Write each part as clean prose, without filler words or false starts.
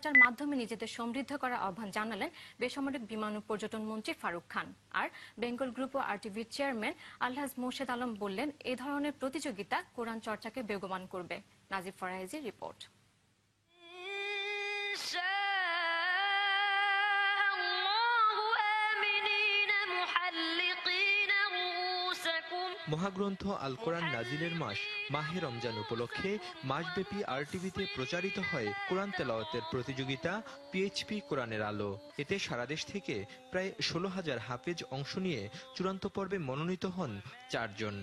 চর্চার মাধ্যমে নিজেদের সমৃদ্ধ করার আহ্বান জানালেন বেসামরিক বিমান ও পর্যটন মন্ত্রী ফারুক খান। আর বেঙ্গল গ্রুপ ও আরটিভির চেয়ারম্যান আলহাজ মোর্শেদ আলম বললেন, এই ধরনের প্রতিযোগিতা কোরআন চর্চাকে বেগবান করবে। নাজিব ফরাইজির রিপোর্ট। মহাগ্রন্থ আল কোরআন নাজিলের মাস মাহে রমজান উপলক্ষে মাসব্যাপী আরটিভিতে প্রচারিত হয় কোরআন তেলাওয়াতের প্রতিযোগিতা পিএইচপি কোরআনের আলো। এতে সারা দেশ থেকে প্রায় 16,000 হাফেজ অংশ নিয়ে চূড়ান্ত পর্বে মনোনীত হন 4 জন।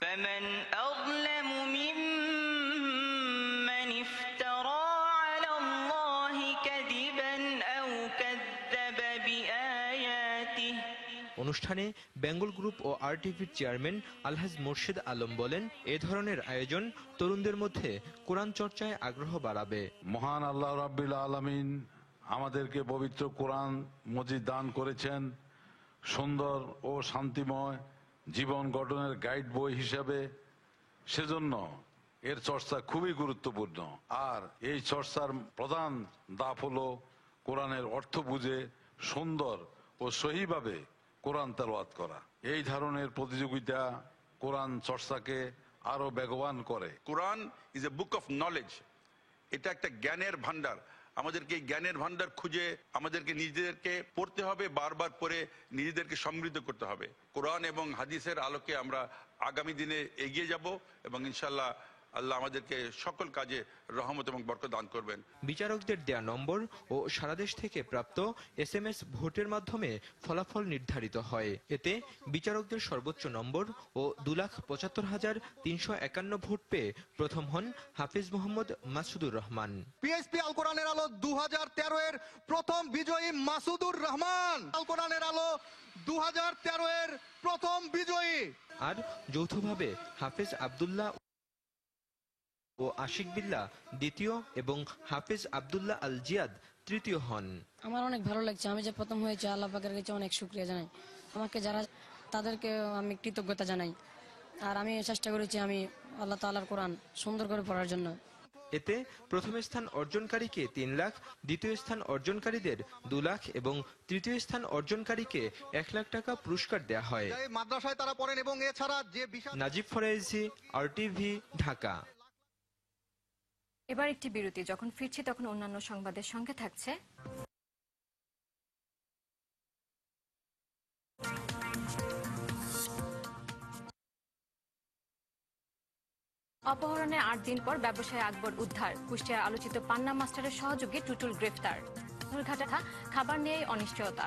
فمن أظلم ممن افترى على الله كذبا أو كذب بآياته। অনুষ্ঠানে বেঙ্গল গ্রুপ ও আরটিভির চেয়ারম্যান আলহাজ মোর্শেদ আলম বলেন, এ ধরনের আয়োজন তরুণদের মধ্যে কোরআন চর্চায় আগ্রহ বাড়াবে। মহান আল্লাহ রাব্বিল আলামিন আমাদেরকে পবিত্র কোরআন মজিদ দান করেছেন সুন্দর ও শান্তিময় জীবন গঠনের গাইড বই হিসাবে। সেজন্য এর চর্চা খুবই গুরুত্বপূর্ণ। আর এই চর্চার প্রধান ধাপ হলো কোরআনের অর্থ বুঝে সুন্দর ও সহিভাবে কোরআন তেলাওয়াত করা। এই ধরনের প্রতিযোগিতা কোরআন চর্চাকে আরো বেগবান করে। Quran is a book of knowledge. এটা একটা জ্ঞানের ভান্ডার। আমাদেরকে এই জ্ঞানের ভান্ডার খুঁজে আমাদেরকে নিজেদেরকে পড়তে হবে, বারবার পড়ে নিজেদেরকে সমৃদ্ধ করতে হবে। কোরআন এবং হাদিসের আলোকে আমরা আগামী দিনে এগিয়ে যাব এবং ইনশাআল্লাহ আল্লাহ আমাদেরকে সকল কাজে রহমত এবং বরকত দান করবেন। বিচারকদের দেয়া নম্বর ও সারা দেশ থেকে প্রাপ্ত SMS ভোটের মাধ্যমে ফলাফল নির্ধারিত হয়। এতে বিচারকদের সর্বোচ্চ নম্বর ও 2,75,351 ভোট পেয়ে প্রথম হন হাফিজ মোহাম্মদ মাসুদুর রহমান। পিএইচপি আল কোরআনের আলো 2013 এর প্রথম বিজয়ী মাসুদুর রহমান। আল কোরআনের আলো 2013 এর প্রথম বিজয়ী। আর যৌথভাবে হাফিজ আব্দুল্লাহ ও আশিক বিল্লাহ দ্বিতীয় এবং হাফিজ আব্দুল্লাহ আল জিয়াদ তৃতীয় হন। আমার অনেক ভালো লাগছে। আমি যে প্রথম হয়েছে আল্লাহ পাকের কাছে অনেক শুকরিয়া জানাই। আমাকে যারা তাদেরকে আমি কৃতজ্ঞতা জানাই। আর আমি চেষ্টা করেছি আমি আল্লাহ তাআলার কোরআন সুন্দর করে পড়ার জন্য। এতে প্রথম স্থান অর্জনকারীকে 3 লাখ, দ্বিতীয় স্থান অর্জনকারীদের 2 লাখ এবং তৃতীয় স্থান অর্জনকারীকে 1 লাখ টাকা পুরস্কার দেয়া হয়। মাদ্রাসায় তারা পড়েন এবং এছাড়া যে নাজিব ফরাইজি, আরটিভি, ঢাকা। এবার একটি বিরতি। যখন ফিরছি তখন অন্যান্য সংবাদের সঙ্গে থাকছে অপহরণের 8 দিন পর ব্যবসায়ী আকবর উদ্ধার। কুষ্টিয়ার আলোচিত পান্না মাস্টারের সহযোগী টুটুল গ্রেফতার। ঘাটা খাবার নিয়েই অনিশ্চয়তা।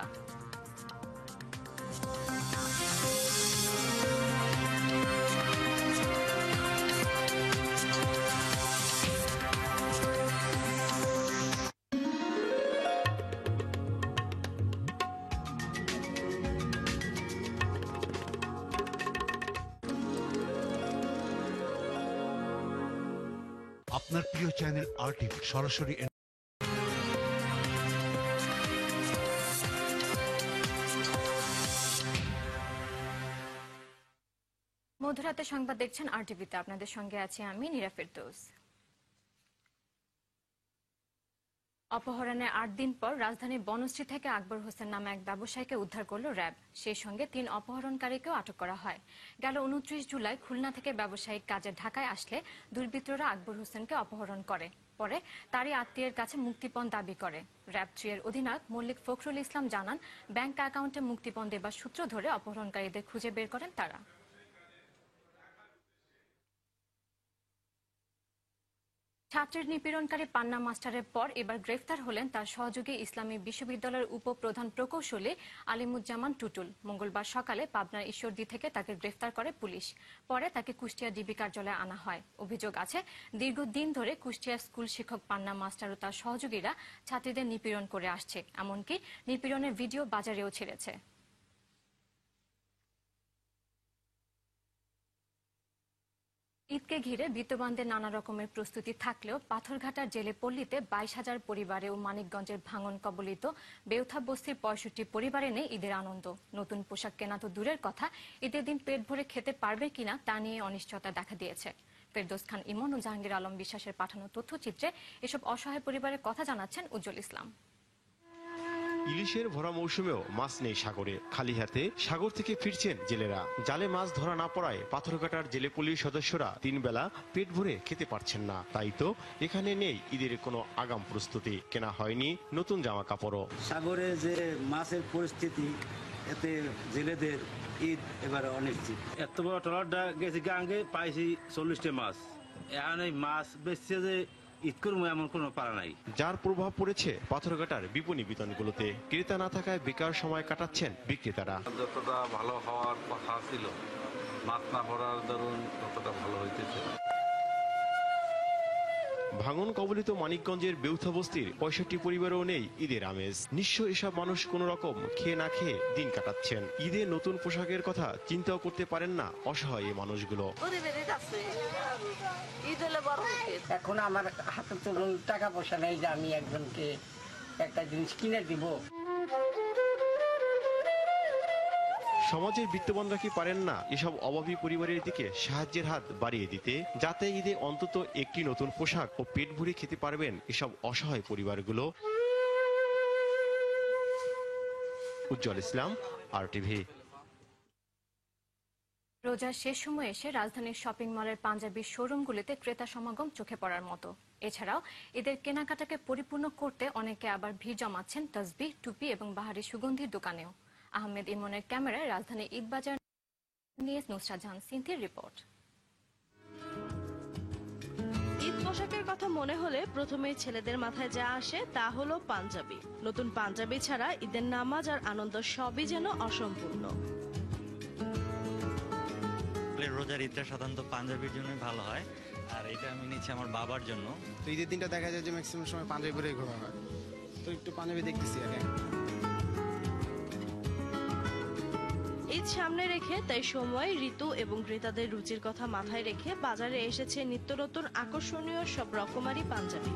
আপনার প্রিয় চ্যানেল আরটিভি সরাসরি মধ্যরাতে সংবাদ দেখছেন আরটিভিতে। আপনাদের সঙ্গে আছি আমি নীরা ফেরদৌস। অপহরণের 8 দিন পর রাজধানীর বনশ্রী থেকে আকবর হোসেন নামে এক ব্যবসায়ীকে উদ্ধার করল র্যাব। সেই সঙ্গে 3 অপহরণকারীকেও আটক করা হয়। গেল 29 জুলাই খুলনা থেকে ব্যবসায়িক কাজে ঢাকায় আসলে দুর্বৃত্তরা আকবর হোসেনকে অপহরণ করে। পরে তারই আত্মীয়ের কাছে মুক্তিপণ দাবি করে। র্যাব 3 এর অধিনায়ক মল্লিক ফখরুল ইসলাম জানান, ব্যাংক অ্যাকাউন্টে মুক্তিপণ দেবার সূত্র ধরে অপহরণকারীদের খুঁজে বের করেন তারা। ছাত্রের নিপীড়নকারী পান্না মাস্টারের পর এবার গ্রেফতার হলেন তার সহযোগী ইসলামী বিশ্ববিদ্যালয়ের উপপ্রধান প্রকৌশলী আলিমুজ্জামান টুটুল। মঙ্গলবার সকালে পাবনার ঈশ্বরদী থেকে তাকে গ্রেফতার করে পুলিশ। পরে তাকে কুষ্টিয়া ডিবি কার্যালয়ে আনা হয়। অভিযোগ আছে, দীর্ঘদিন ধরে কুষ্টিয়ার স্কুল শিক্ষক পান্না মাস্টার ও তার সহযোগীরা ছাত্রীদের নিপীড়ন করে আসছে। এমনকি নিপীড়নের ভিডিও বাজারেও ছেড়েছে। ঈদকে ঘিরে বিত্তবানদের নানা রকমের প্রস্তুতি থাকলেও পাথরঘাটার জেলে পল্লীতে 22,000 পরিবারে ও মানিকগঞ্জের ভাঙন কবলিত বেউথা বস্তির 65 পরিবারে নেই ঈদের আনন্দ। নতুন পোশাক কেনা তো দূরের কথা, ঈদের দিন পেট ভরে খেতে পারবে কিনা তা নিয়ে অনিশ্চয়তা দেখা দিয়েছে। ফেরদৌস খান ইমন ও জাহাঙ্গীর আলম বিশ্বাসের পাঠানো তথ্যচিত্রে এসব অসহায় পরিবারের কথা জানাচ্ছেন উজ্জ্বল ইসলাম। ইলিশের ভরা মৌসুমেও মাছ নেই সাগরে, খালি হাতে সাগর থেকে ফিরছেন জেলেরা। জালে মাছ ধরা না পড়ায় পাথরঘাটার জেলে পুলিশ সদস্যরা 3 বেলা পেট ভরে খেতে পারছেন না। তাই তো এখানে নেই ঈদের কোনো আগাম প্রস্তুতি, কেনা হয়নি নতুন জামা কাপড়ও। সাগরে যে মাছের পরিস্থিতি, এতে জেলেদের ঈদ এবারে অনিশ্চিত। এত বড় ট্রলারটা গেছে আগে পাইছি 40টা মাছ, এখন এই মাছ বেচছে যে ঈদ করবো এমন কোনো পারা নাই। যার প্রভাব পড়েছে পাথরঘাটার বিপণী বিতানগুলোতে। ক্রেতা না থাকায় বেকার সময় কাটাচ্ছেন বিক্রেতারা। যতটা ভালো হওয়ার কথা ছিল, মাছ না পড়ার দরুন ততটা ভালো হইতেছে। ভাঙন কবলিত মানিকগঞ্জের বেউথা বস্তির 65 পরিবারও নেই ঈদের আমেজ। নিঃস্ব এসব মানুষ কোন রকম খেয়ে না খেয়ে দিন কাটাচ্ছেন। ঈদে নতুন পোশাকের কথা চিন্তাও করতে পারেন না অসহায় এই মানুষগুলো। এখন আমার হাতে তো টাকা পয়সা নেই যে আমি একজনকে একটা জিনিস কিনে দিব। সমাজের বিত্তবানরা কি পারেন না এসব অভাবী পরিবারের দিকে সাহায্যের হাত বাড়িয়ে দিতে, যাতে ঈদে অন্তত একটি নতুন পোশাক ও পেট ভরে খেতে পারবেন এসব অসহায় পরিবারগুলো। উজ্জ্বল ইসলাম, RTV। রোজার শেষ সময়ে এসে রাজধানীর শপিং মলের পাঞ্জাবি শোরুমগুলিতে ক্রেতা সমাগম চোখে পড়ার মতো। এছাড়াও ঈদের কেনাকাটাকে পরিপূর্ণ করতে অনেকে আবার ভিড় জমাচ্ছেন তসবিহ, টুপি এবং বাহারি সুগন্ধির দোকানেও। আহমেদ ইমনের ক্যামেরায় রাজধানী ঈদবাজার নিয়ে নুসরাত জাহান সিন্থির রিপোর্ট। ঈদ পোশাকের কথা মনে হলে প্রথমেই ছেলেদের মাথায় যা আসে তা হলো পাঞ্জাবি। নতুন পাঞ্জাবি ছাড়া ঈদের নামাজ আর আনন্দ সবই যেন অসম্পূর্ণ। রোজার ঈদটা সাধারণত পাঞ্জাবির জন্য ভালো হয়, আর এটা আমি নিচ্ছি আমার বাবার জন্য। তো ঈদের দিনটা দেখা যায় যে ম্যাক্সিমাম সময় পাঞ্জাবি পরেই ঘোরা হয়, তো একটু পাঞ্জাবি দেখতেছি আগে। ঈদ সামনে রেখে তাই সময়, ঋতু এবং ক্রেতাদের রুচির কথা মাথায় রেখে বাজারে এসেছে নিত্য নতুন আকর্ষণীয় সব রকমারি পাঞ্জাবি।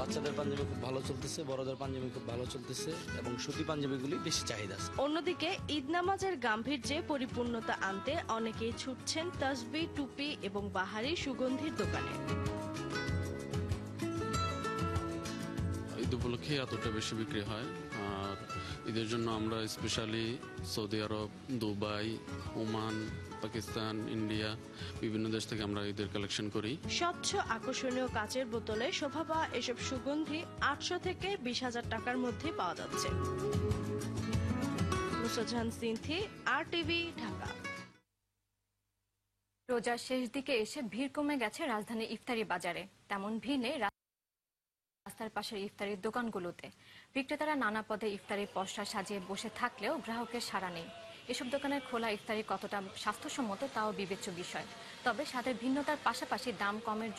বাচ্চাদের পাঞ্জাবি খুব ভালো চলতেছে, বড়দের পাঞ্জাবি খুব ভালো চলতেছে এবং সুতি পাঞ্জাবিগুলি বেশি চাহিদা আছে। অন্যদিকে ঈদ নামাজের গাম্ভীর্যে পরিপূর্ণতা আনতে অনেকেই ছুটছেন তাসবিহ, টুপি এবং বাহারি সুগন্ধির দোকানে। ঈদ উপলক্ষে এতটা বেশি বিক্রি হয়, আর ঈদের জন্য আমরা স্পেশালি সৌদি আরব, দুবাই, ওমান, পাকিস্তান, ইন্ডিয়া বিভিন্ন দেশ থেকে আমরা ঈদের কালেকশন করি। স্বচ্ছ আকর্ষণীয় কাচের বোতলে শোভা পাওয়া এসব সুগন্ধি 800 থেকে 20,000 টাকার মধ্যে পাওয়া যাচ্ছে। নুসরাত জাহান সিন্থি, RTV, ঢাকা। রোজার শেষ দিকে এসে ভিড় কমে গেছে রাজধানীর ইফতারি বাজারে। তেমন ভিড় নেই রাস্তার পাশের ইফতারির দোকানগুলোতে। বিক্রেতারা নানা পদে ইফতারির পসরা সাজিয়ে বসে থাকলেও গ্রাহকের সাড়া নেই। এসব দোকানের খোলা ইফতারি কতটা স্বাস্থ্যসম্মত তাও বিবেচ্য বিষয়। তবে স্বাদের ভিন্নতার পাশাপাশি দাম কমের